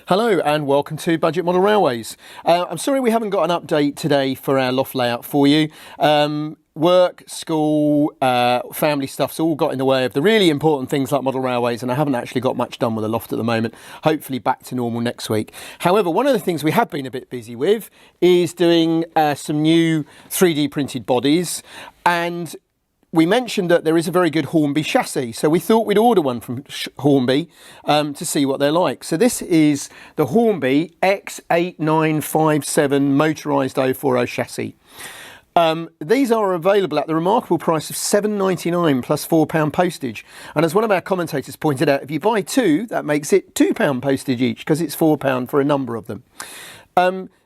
Hello and welcome to Budget Model Railways. I'm sorry we haven't got an update today for our loft layout for you. Work, school, family stuff's all got in the way of the really important things like model railways, and I haven't actually got much done with the loft at the moment. Hopefully back to normal next week. However, one of the things we have been a bit busy with is doing some new 3D printed bodies, and we mentioned that there is a very good Hornby chassis, so we thought we'd order one from Hornby to see what they're like. So this is the Hornby X8957 motorised 040 chassis. These are available at the remarkable price of £7.99 plus £4 postage. And as one of our commentators pointed out, if you buy two, that makes it £2 postage each, because it's £4 for a number of them.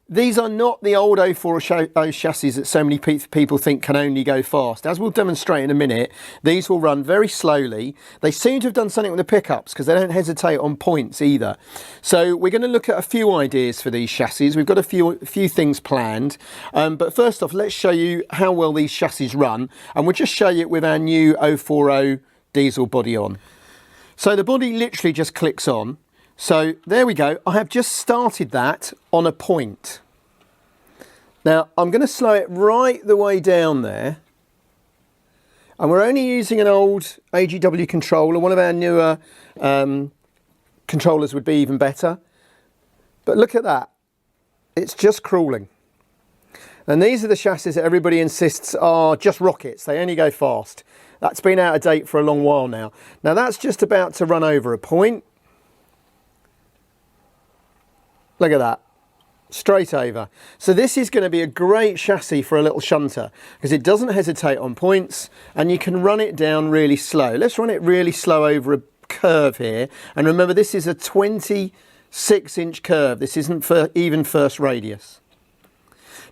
These are not the old 040 chassis that so many people think can only go fast. As we'll demonstrate in a minute, these will run very slowly. They seem to have done something with the pickups because they don't hesitate on points either. So we're going to look at a few ideas for these chassis. We've got a few things planned. But first off, let's show you how well these chassis run. And we'll just show you it with our new 040 diesel body on. So the body literally just clicks on. So there we go. I have just started that on a point. Now I'm going to slow it right the way down there. And we're only using an old AGW controller. One of our newer controllers would be even better. But look at that. It's just crawling. And these are the chassis that everybody insists are just rockets. They only go fast. That's been out of date for a long while now. Now that's just about to run over a point. Look at that, straight over. So this is going to be a great chassis for a little shunter because it doesn't hesitate on points and you can run it down really slow. Let's run it really slow over a curve here. And remember, this is a 26-inch curve. This isn't for even first radius.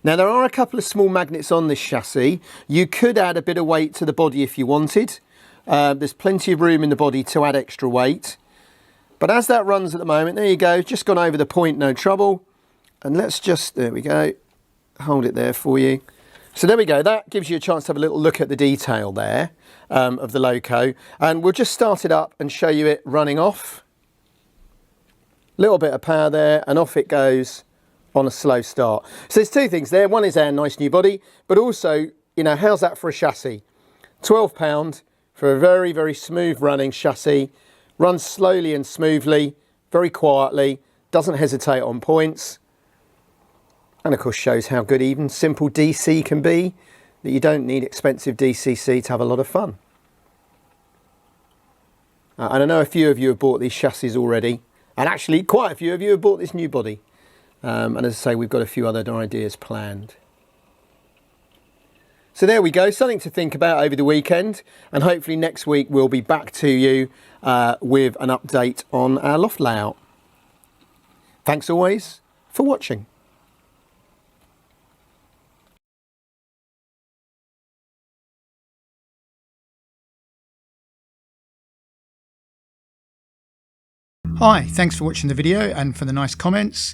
Now there are a couple of small magnets on this chassis. You could add a bit of weight to the body if you wanted. There's plenty of room in the body to add extra weight. But as that runs at the moment, there you go, just gone over the point, no trouble. And let's just, there we go, hold it there for you. So there we go, that gives you a chance to have a little look at the detail there of the loco. And we'll just start it up and show you it running off. Little bit of power there, and off it goes on a slow start. So there's two things there. One is our nice new body, but also, you know, how's that for a chassis? £12 for a very, very smooth running chassis. Runs slowly and smoothly, very quietly, doesn't hesitate on points. And of course shows how good even simple DC can be, that you don't need expensive DCC to have a lot of fun. And I know a few of you have bought these chassis already, and actually quite a few of you have bought this new body. And as I say, we've got a few other ideas planned. So there we go, something to think about over the weekend, and hopefully next week we'll be back to you with an update on our loft layout. Thanks always for watching. Hi, thanks for watching the video and for the nice comments.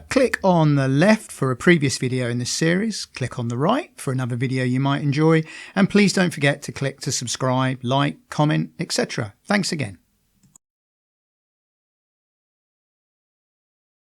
Click on the left for a previous video in this series, click on the right for another video you might enjoy, and please don't forget to click to subscribe, like, comment, etc. Thanks again.